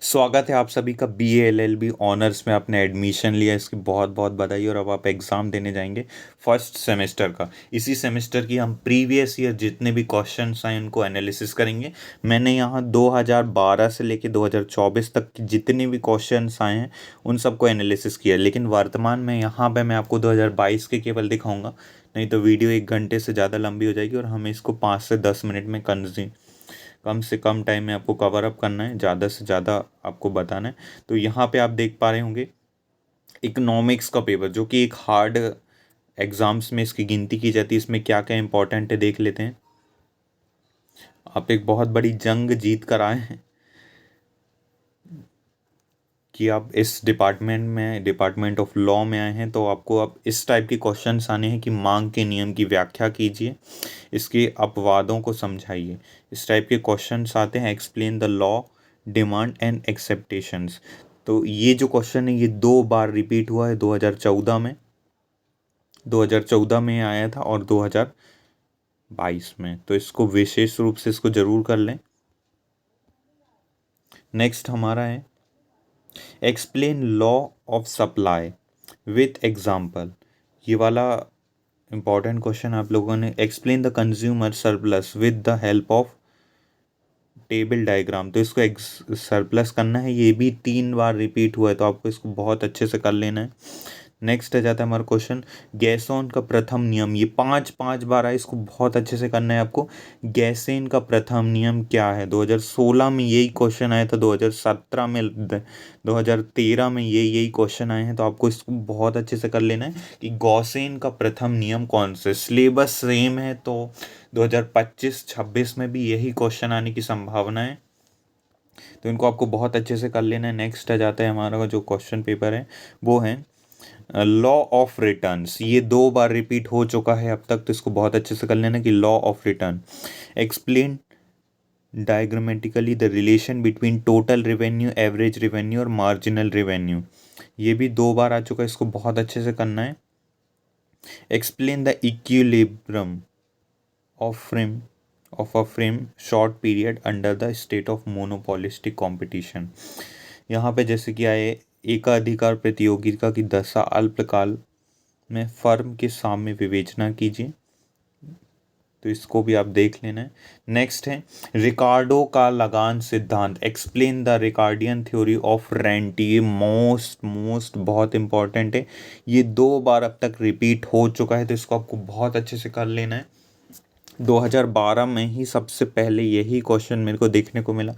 स्वागत है आप सभी का BA LLB ऑनर्स में आपने एडमिशन लिया, इसकी बहुत बहुत बधाई। और अब आप एग्ज़ाम देने जाएंगे फर्स्ट सेमेस्टर का। इसी सेमेस्टर की हम प्रीवियस ईयर जितने भी क्वेश्चंस आए उनको एनालिसिस करेंगे। मैंने यहाँ 2012 से लेके 2024 तक की जितने भी क्वेश्चंस आए हैं उन सबको एनालिसिस किया, लेकिन वर्तमान में यहाँ पे मैं आपको 2022 के केवल दिखाऊंगा, नहीं तो वीडियो 1 घंटे से ज़्यादा लंबी हो जाएगी और हमें इसको 5 से 10 मिनट में कम से कम टाइम में आपको कवर अप करना है, ज़्यादा से ज़्यादा आपको बताना है। तो यहाँ पे आप देख पा रहे होंगे इकोनॉमिक्स का पेपर, जो कि एक हार्ड एग्ज़ाम्स में इसकी गिनती की जाती है। इसमें क्या क्या इंपॉर्टेंट है देख लेते हैं। आप एक बहुत बड़ी जंग जीत कर आए हैं कि आप इस डिपार्टमेंट ऑफ लॉ में आए हैं, तो आपको अब इस टाइप के क्वेश्चंस आने हैं कि मांग के नियम की व्याख्या कीजिए, इसके अपवादों को समझाइए। इस टाइप के क्वेश्चंस आते हैं। Explain the law, demand and exceptions. तो ये जो क्वेश्चन है ये 2 बार रिपीट हुआ है। 2014 में आया था और 2022 में, तो इसको विशेष रूप से इसको जरूर कर लें। नेक्स्ट हमारा है explain law of supply with example. ये वाला इंपॉर्टेंट क्वेश्चन आप लोगों ने। Explain the consumer surplus with the help of table diagram. तो इसको सरप्लस करना है, ये भी 3 बार रिपीट हुआ है, तो आपको इसको बहुत अच्छे से कर लेना है। नेक्स्ट आ जाता है हमारा क्वेश्चन गैसोन का प्रथम नियम। ये पांच पांच बार है, इसको बहुत अच्छे से करना है आपको। गैसेन का प्रथम नियम क्या है? 2016 में यही क्वेश्चन आया था, 2017 में, 2013 में यही क्वेश्चन आए हैं, तो आपको इसको बहुत अच्छे से कर लेना है कि गॉसेन का प्रथम नियम कौन से। सिलेबस सेम है, तो 2025-26 में भी यही क्वेश्चन आने की संभावना है, तो इनको आपको बहुत अच्छे से कर लेना है। नेक्स्ट आ जाता है हमारा जो क्वेश्चन पेपर है वो है लॉ ऑफ रिटर्न्स। ये 2 बार रिपीट हो चुका है अब तक, तो इसको बहुत अच्छे से कर लेना कि law of return. Explain diagrammatically the relation between total revenue, average revenue और मार्जिनल रेवेन्यू। ये भी 2 बार आ चुका है, इसको बहुत अच्छे से करना है। Explain the equilibrium of a frame short period under the state of monopolistic competition. यहाँ पे जैसे कि आए एकाधिकार प्रतियोगिता की दशा अल्पकाल में फर्म के सामने विवेचना कीजिए, तो इसको भी आप देख लेना है। नेक्स्ट है रिकार्डो का लगान सिद्धांत। Explain the Ricardian theory of rent. ये मोस्ट बहुत इंपॉर्टेंट है, ये 2 बार अब तक रिपीट हो चुका है, तो इसको आपको बहुत अच्छे से कर लेना है। 2012 में ही सबसे पहले यही क्वेश्चन मेरे को देखने को मिला,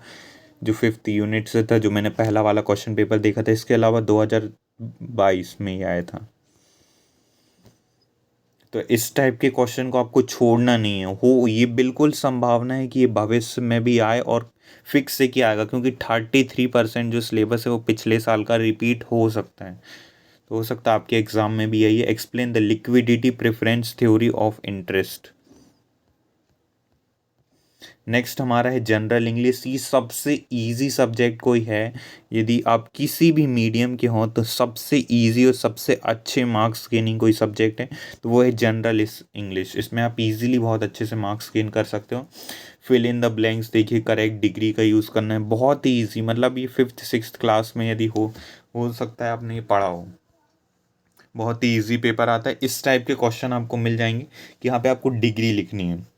जो 5th यूनिट से था, जो मैंने पहला वाला क्वेश्चन पेपर देखा था। इसके अलावा 2022 में ही आया था। तो इस टाइप के क्वेश्चन को आपको छोड़ना नहीं है। हो ये बिल्कुल संभावना है कि ये भविष्य में भी आए, और फिक्स है कि आएगा, क्योंकि 33% जो सिलेबस है वो पिछले साल का रिपीट हो सकता है, तो हो सकता है आपके एग्जाम में भी यही है। Explain the liquidity preference theory of interest. Next हमारा है जनरल इंग्लिश। ये सबसे इजी सब्जेक्ट कोई है, यदि आप किसी भी मीडियम के हों, तो सबसे इजी और सबसे अच्छे मार्क्स गेनिंग कोई सब्जेक्ट है तो वो है जनरल इंग्लिश। इसमें आप इजीली बहुत अच्छे से मार्क्स गेन कर सकते हो। फिल इन द ब्लैंक्स देखिए, करेक्ट डिग्री का यूज़ करना है, बहुत ही ईजी। मतलब ये 5th 6th क्लास में यदि हो सकता है आपने ये पढ़ा हो, बहुत ही ईजी पेपर आता है। इस टाइप के क्वेश्चन आपको मिल जाएंगे कि यहाँ पे आपको डिग्री लिखनी है,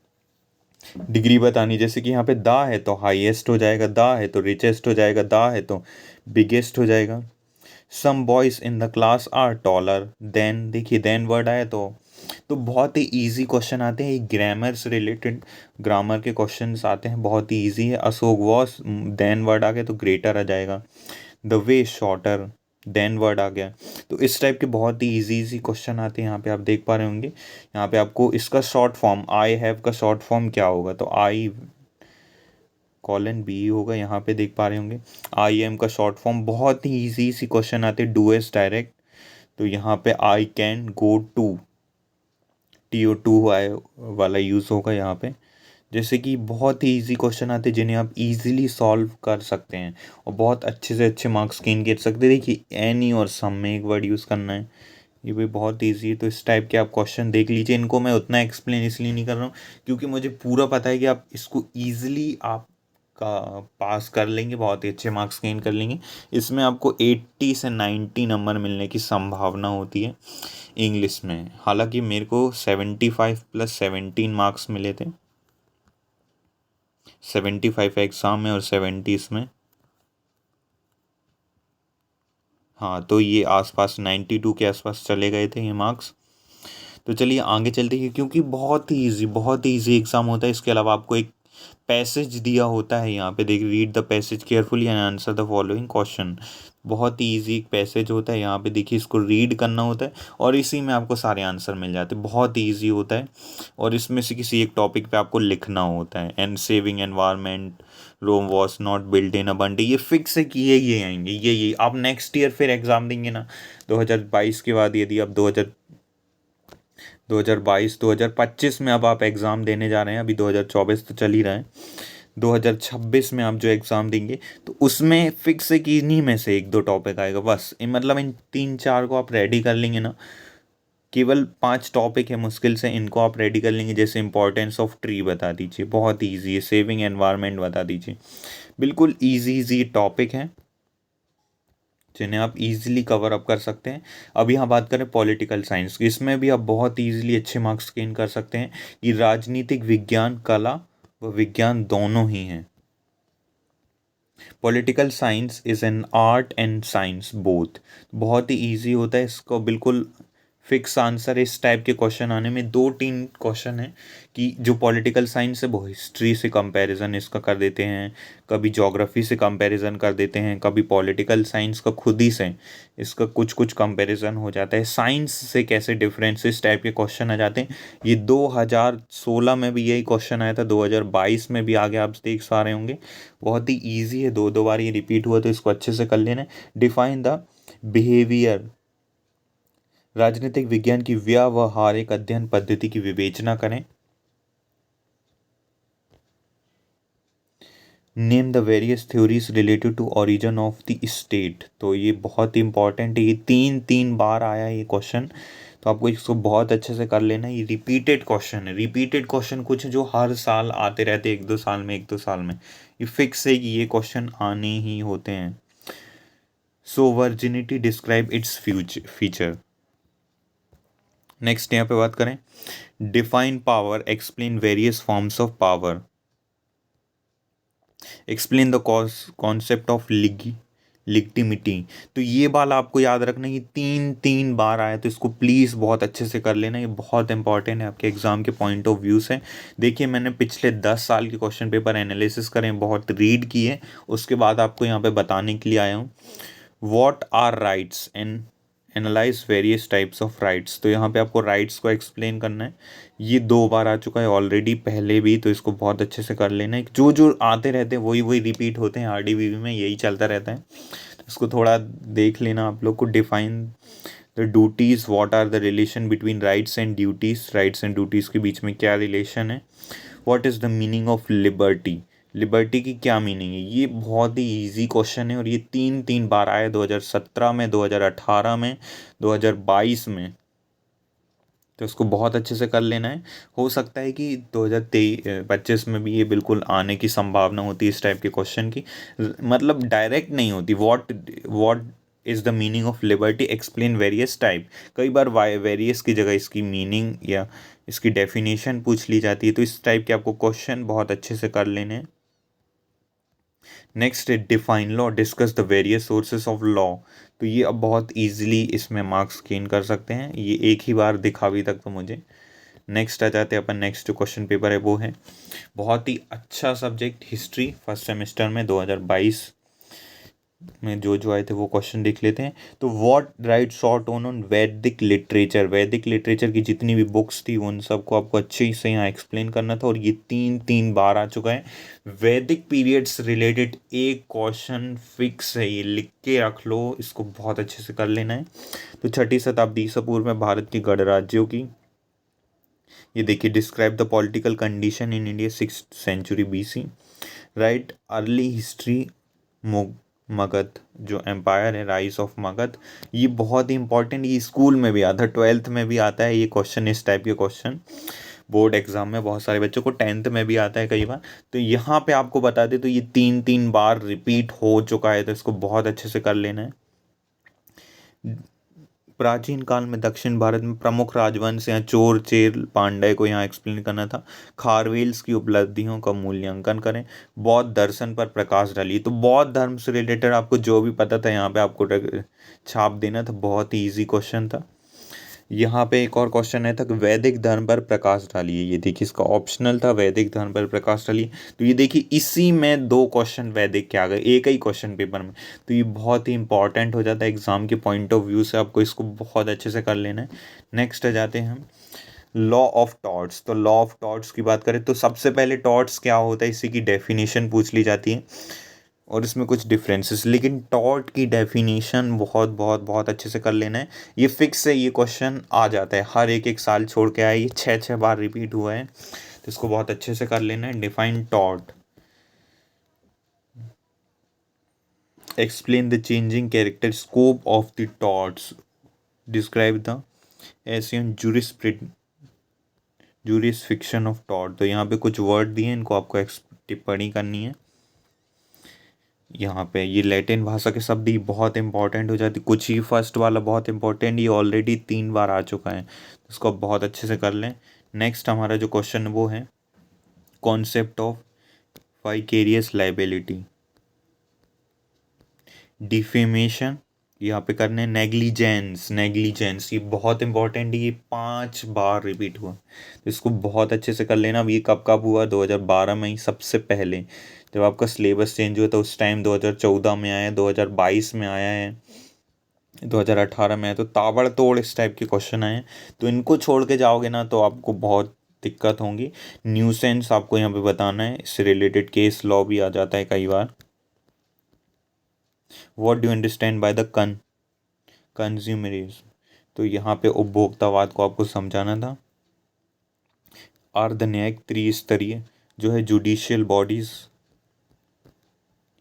डिग्री बतानी। जैसे कि यहाँ पे दा है तो हाईएस्ट हो जाएगा, दा है तो रिचेस्ट हो जाएगा, दा है तो बिगेस्ट हो जाएगा। Some boys in the class are taller than. देखिए देन वर्ड आया तो बहुत ही इजी क्वेश्चन आते हैं। ये ग्रामर से रिलेटेड, ग्रामर के क्वेश्चंस आते हैं, बहुत ही इजी है। अशोक वॉस, देन वर्ड आ गया तो ग्रेटर आ जाएगा। The way shorter, then word आ गया। तो इस टाइप के बहुत ही इजी क्वेश्चन आते हैं। यहाँ पे आप देख पा रहे होंगे, यहाँ पे आपको इसका शॉर्ट फॉर्म आई हैव का शॉर्ट फॉर्म क्या होगा, तो आई कॉलन बी होगा। यहाँ पे देख पा रहे होंगे आई एम का शॉर्ट फॉर्म। बहुत ही इजी सी क्वेश्चन आते हैं। डू एस डायरेक्ट, तो यहाँ पे I can go to, TO2 आए वाला यूज़ होगा यहाँ पे। जैसे कि बहुत ही इजी क्वेश्चन आते हैं जिन्हें आप इजीली सॉल्व कर सकते हैं और बहुत अच्छे से अच्छे मार्क्स गेन कर सकते हैं। देखिए एनी और सम में एक वर्ड यूज़ करना है, ये भी बहुत ईजी है। तो इस टाइप के आप क्वेश्चन देख लीजिए। इनको मैं उतना एक्सप्लेन इसलिए नहीं कर रहा हूँ क्योंकि मुझे पूरा पता है कि आप इसको ईजिली आप का पास कर लेंगे, बहुत ही अच्छे मार्क्स गेन कर लेंगे। इसमें आपको 80 से 90 नंबर मिलने की संभावना होती है इंग्लिश में। हालांकि मेरे को 75 प्लस 17 मार्क्स मिले थे, 75 एग्ज़ाम में और 70 इसमें। हाँ, तो ये आसपास 92 के आसपास चले गए थे ये मार्क्स। तो चलिए आगे चलते हैं, क्योंकि बहुत ही ईजी एग्ज़ाम होता है। इसके अलावा आपको एक पैसेज दिया होता है यहाँ पे, देखिए, read the passage carefully and answer the following question. बहुत ही ईजी एक पैसेज होता है यहाँ पे, देखिए, इसको रीड करना होता है और इसी में आपको सारे आंसर मिल जाते हैं। बहुत ही ईजी होता है और इसमें से किसी एक टॉपिक पे आपको लिखना होता है। And saving environment, Rome was not built in a बंडे, ये फिक्स है कि ये आएंगे, ये आप नेक्स्ट ईयर फिर एग्ज़ाम देंगे ना 2022 के बाद, यदि आप 2022 2025 में अब आप एग्ज़ाम देने जा रहे हैं, अभी 2024 तो चल ही रहा है, 2026 में आप जो एग्ज़ाम देंगे तो उसमें फिक्स है कि इन्हीं में से एक दो टॉपिक आएगा बस। मतलब इन 3-4 को आप रेडी कर लेंगे ना, केवल 5 टॉपिक है मुश्किल से, इनको आप रेडी कर लेंगे। जैसे इंपॉर्टेंस ऑफ ट्री बता दीजिए, बहुत ईजी है। सेविंग एनवायरनमेंट बता दीजिए, बिल्कुल ईजी टॉपिक हैं जिन्हें आप इजीली कवर अप कर सकते हैं। अब यहाँ बात करें पॉलिटिकल साइंस की, इसमें भी आप बहुत इजीली अच्छे मार्क्स गेन कर सकते हैं। कि राजनीतिक विज्ञान कला व विज्ञान दोनों ही हैं। Political science is an art and science both. बहुत ही ईजी होता है, इसको बिल्कुल फिक्स आंसर इस टाइप के क्वेश्चन आने में। 2-3 क्वेश्चन है कि जो पॉलिटिकल साइंस है वो हिस्ट्री से कंपैरिजन इसका कर देते हैं, कभी ज्योग्राफी से कंपैरिजन कर देते हैं, कभी पॉलिटिकल साइंस का खुद ही से इसका कुछ कंपैरिजन हो जाता है। साइंस से कैसे डिफरेंस, इस टाइप के क्वेश्चन आ जाते हैं। ये 2016 में भी यही क्वेश्चन आया था, 2022 में भी आगे आप देख पा रहे होंगे। बहुत ही ईजी है, 2 बार ये रिपीट हुआ तो इसको अच्छे से कर लेना है। डिफाइन द बिहेवियर, राजनीतिक विज्ञान की व्यावहारिक अध्ययन पद्धति की विवेचना करें। Name the various theories related to origin of the state. तो ये बहुत ही इंपॉर्टेंट है, ये 3 बार आया ये क्वेश्चन, तो आपको इसको बहुत अच्छे से कर लेना है। ये रिपीटेड क्वेश्चन है, रिपीटेड क्वेश्चन कुछ जो हर साल आते रहते हैं, 1-2 साल में, ये फिक्स है कि ये क्वेश्चन आने ही होते हैं। Sovereignty describe its feature. Next यहाँ पे बात करें, define power, explain various forms of power, explain the concept of legitimacy. तो ये वाला आपको याद रखना, ये 3 बार आया, तो इसको प्लीज़ बहुत अच्छे से कर लेना, ये बहुत इंपॉर्टेंट है आपके एग्जाम के पॉइंट ऑफ व्यू से। देखिए, मैंने पिछले 10 साल के क्वेश्चन पेपर एनालिसिस करें, बहुत रीड किए, उसके बाद आपको यहाँ पे बताने के लिए आया हूँ। What are rights and analyse various types of rights. तो यहाँ पे आपको राइट्स को एक्सप्लेन करना है। ये 2 बार आ चुका है ऑलरेडी पहले भी, तो इसको बहुत अच्छे से कर लेना है। जो जो आते रहते हैं वही वही रिपीट होते हैं, आरडीबीबी में यही चलता रहता है, तो इसको थोड़ा देख लेना आप लोग को। Define the duties, what are the relation between rights and duties, rights and duties के बीच में क्या रिलेशन है। What is the meaning of liberty, liberty की क्या मीनिंग है। ये बहुत ही इजी क्वेश्चन है और ये 3 बार आया, 2017 में, 2018 में, 2022 में, तो इसको बहुत अच्छे से कर लेना है। हो सकता है कि 2025 में भी ये बिल्कुल आने की संभावना होती है इस टाइप के क्वेश्चन की, मतलब डायरेक्ट नहीं होती। What is the meaning of liberty, explain various type, कई बार वेरियस की जगह इसकी मीनिंग या इसकी डेफिनेशन पूछ ली जाती है, तो इस टाइप के आपको क्वेश्चन बहुत अच्छे से कर लेने हैं। नेक्स्ट है define law, discuss the various sources of law. तो ये अब बहुत इजीली इसमें मार्क्स गेन कर सकते हैं, ये एक ही बार दिखा अभी तक तो मुझे। नेक्स्ट आ जाते हैं अपन, नेक्स्ट जो क्वेश्चन पेपर है वो है बहुत ही अच्छा सब्जेक्ट, हिस्ट्री, फर्स्ट सेमेस्टर में 2022 में जो जो आए थे वो क्वेश्चन देख लेते हैं। तो व्हाट राइट शॉर्ट ऑन वैदिक लिटरेचर, वैदिक लिटरेचर की जितनी भी बुक्स थी उन सबको आपको अच्छे से यहाँ एक्सप्लेन करना था, और ये 3 बार आ चुका है। वैदिक पीरियड्स रिलेटेड एक क्वेश्चन फिक्स है, ये लिख के रख लो, इसको बहुत अच्छे से कर लेना है। तो 6ठी शताब्दी ईसा पूर्व में भारत के गणराज्यों की, ये देखिए, describe the political condition in India 6th century BC, right early history Magadh, जो एम्पायर है, राइज ऑफ मगध। ये बहुत ही इंपॉर्टेंट, ये स्कूल में भी आता है, 12th में भी आता है ये क्वेश्चन, इस टाइप के क्वेश्चन बोर्ड एग्जाम में बहुत सारे बच्चों को 10th में भी आता है कई बार। तो यहाँ पे आपको बता दें तो ये 3 3 बार रिपीट हो चुका है, तो इसको बहुत अच्छे से कर लेना है। प्राचीन काल में दक्षिण भारत में प्रमुख राजवंश या चोर चेर पांड्य को यहाँ एक्सप्लेन करना था। खारवेल्स की उपलब्धियों का मूल्यांकन करें। बौद्ध दर्शन पर प्रकाश डालिए। तो बौद्ध धर्म से रिलेटेड आपको जो भी पता था यहाँ पे आपको छाप देना था। बहुत ही ईजी क्वेश्चन था। यहाँ पे एक और क्वेश्चन है था कि वैदिक धर्म पर प्रकाश डालिए। ये देखिए इसका ऑप्शनल था, वैदिक धर्म पर प्रकाश डालिए। तो ये देखिए इसी में 2 क्वेश्चन वैदिक के आ गए एक ही क्वेश्चन पेपर में। तो ये बहुत ही इंपॉर्टेंट हो जाता है एग्जाम के पॉइंट ऑफ व्यू से, आपको इसको बहुत अच्छे से कर लेना है। नेक्स्ट आ जाते हैं हम लॉ ऑफ टॉर्ट्स। तो लॉ ऑफ टॉर्ट्स की बात करें तो सबसे पहले टॉर्ट्स क्या होता है इसी की डेफिनेशन पूछ ली जाती है और इसमें कुछ डिफरेंसेस, लेकिन टॉर्ट की डेफिनेशन बहुत बहुत बहुत अच्छे से कर लेना है। ये फिक्स है, ये क्वेश्चन आ जाता है हर एक साल छोड़ के आया, ये 6 6 बार रिपीट हुआ है, तो इसको बहुत अच्छे से कर लेना है। Define tort, explain the changing character scope of the torts, describe the Asian jurisdiction of tort. तो यहाँ पे कुछ वर्ड दिए हैं, इनको आपको टिप्पणी करनी है। यहाँ पे ये लैटिन भाषा के शब्द ही बहुत इंपॉर्टेंट हो जाती, कुछ ही फर्स्ट वाला बहुत इंपॉर्टेंट, ये ऑलरेडी 3 बार आ चुका है, तो इसको आप बहुत अच्छे से कर लें। नेक्स्ट हमारा जो क्वेश्चन वो है concept of vicarious liability, defamation यहाँ पे करने, नेग्लिजेंस, नेग्लिजेंस ये बहुत इंपॉर्टेंट है, ये 5 बार रिपीट हुआ, तो इसको बहुत अच्छे से कर लेना। अब ये कब कब हुआ, 2012 में ही सबसे पहले जब आपका सिलेबस चेंज हुआ था उस टाइम 2014 में आया है, 2022 में आया है, 2018 में आया, तो ताबड़तोड़ इस टाइप के क्वेश्चन आए हैं। तो इनको छोड़ के जाओगे ना तो आपको बहुत दिक्कत होंगी। न्यूसेंस आपको यहाँ पे बताना है, इससे रिलेटेड केस लॉ भी आ जाता है कई बार। What do understand by the consumerism, तो यहाँ पे उपभोक्तावाद को आपको समझाना था। अर्धन्यायिक त्रिस्तरीय जो है जुडिशियल बॉडीज,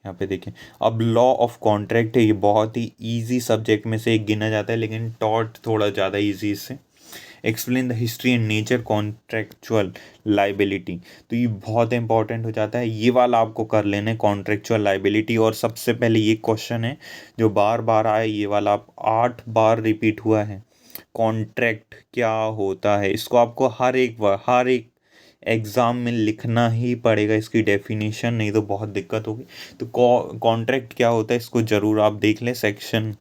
यहाँ पे देखें। अब लॉ ऑफ कॉन्ट्रैक्ट है, ये बहुत ही इजी सब्जेक्ट में से एक गिना जाता है, लेकिन टॉट थोड़ा ज़्यादा इजी इससे। Explain the history and nature contractual liability, तो ये बहुत इंपॉर्टेंट हो जाता है, ये वाला आपको कर लेना है कॉन्ट्रेक्चुअल लाइबिलिटी। और सबसे पहले ये क्वेश्चन है जो बार बार आया, ये वाला आप 8 बार रिपीट हुआ है। कॉन्ट्रैक्ट क्या होता है, इसको आपको हर एक एग्ज़ाम में लिखना ही पड़ेगा इसकी डेफिनेशन, नहीं तो बहुत दिक्कत होगी। तो कॉन्ट्रैक्ट क्या होता है इसको ज़रूर आप देख लें, सेक्शन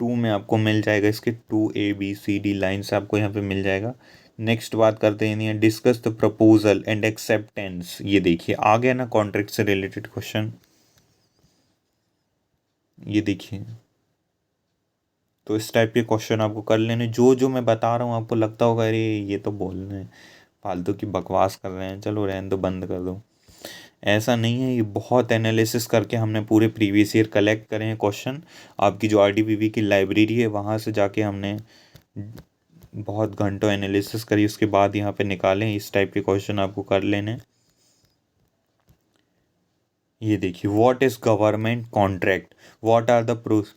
2 में आपको मिल जाएगा, इसके 2 ABCD लाइन से आपको यहाँ पे मिल जाएगा। नेक्स्ट बात करते हैं discuss the proposal and acceptance. ये देखिए आ गया ना कॉन्ट्रैक्ट से रिलेटेड क्वेश्चन, ये देखिए। तो इस टाइप के क्वेश्चन आपको कर लेने, जो जो मैं बता रहा हूँ आपको लगता होगा अरे ये तो बोल रहे हैं फालतू की बकवास कर रहे हैं, चलो रहने दो, बंद कर दो। ऐसा नहीं है, ये बहुत एनालिसिस करके हमने पूरे प्रीवियस ईयर कलेक्ट करे हैं क्वेश्चन। आपकी जो RDPV की लाइब्रेरी है वहाँ से जाके हमने बहुत घंटों एनालिसिस करी, उसके बाद यहाँ पे निकालें, इस टाइप के क्वेश्चन आपको कर लेने। ये देखिए what is government contract, what are the proof.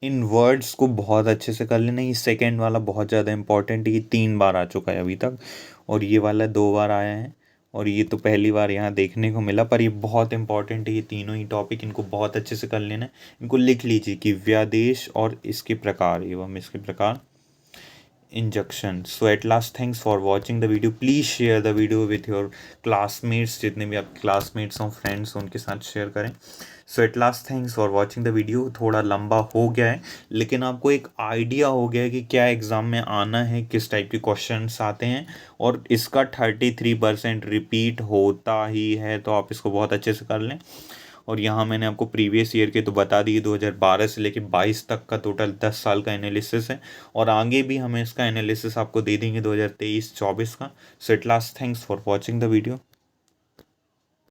In words को बहुत अच्छे से कर लेना। ये सेकंड वाला बहुत ज़्यादा इंपॉर्टेंट है, ये 3 बार आ चुका है अभी तक, और ये वाला 2 बार आया है, और ये तो पहली बार यहाँ देखने को मिला, पर ये बहुत इंपॉर्टेंट है, ये तीनों ही टॉपिक इनको बहुत अच्छे से कर लेना है। इनको लिख लीजिए कि व्यादेश और इसके प्रकार एवं इसके प्रकार injunction. So at last thanks for watching the video, please share the video with your classmates, जितने भी आपके क्लासमेट्स हों, फ्रेंड्स हों, उनके साथ शेयर करें। So at last thanks for watching the video. थोड़ा लंबा हो गया है, लेकिन आपको एक आइडिया हो गया है कि क्या एग्ज़ाम में आना है, किस टाइप के क्वेश्चंस आते हैं, और इसका 33% रिपीट होता ही है, तो आप इसको बहुत अच्छे से कर लें। और यहाँ मैंने आपको प्रीवियस ईयर के तो बता दिए, 2012 से लेकर 22 तक का टोटल 10 साल का एनालिसिस है, और आगे भी हमें इसका एनालिसिस आपको दे देंगे 2023-24 का। So at last thanks for watching the video.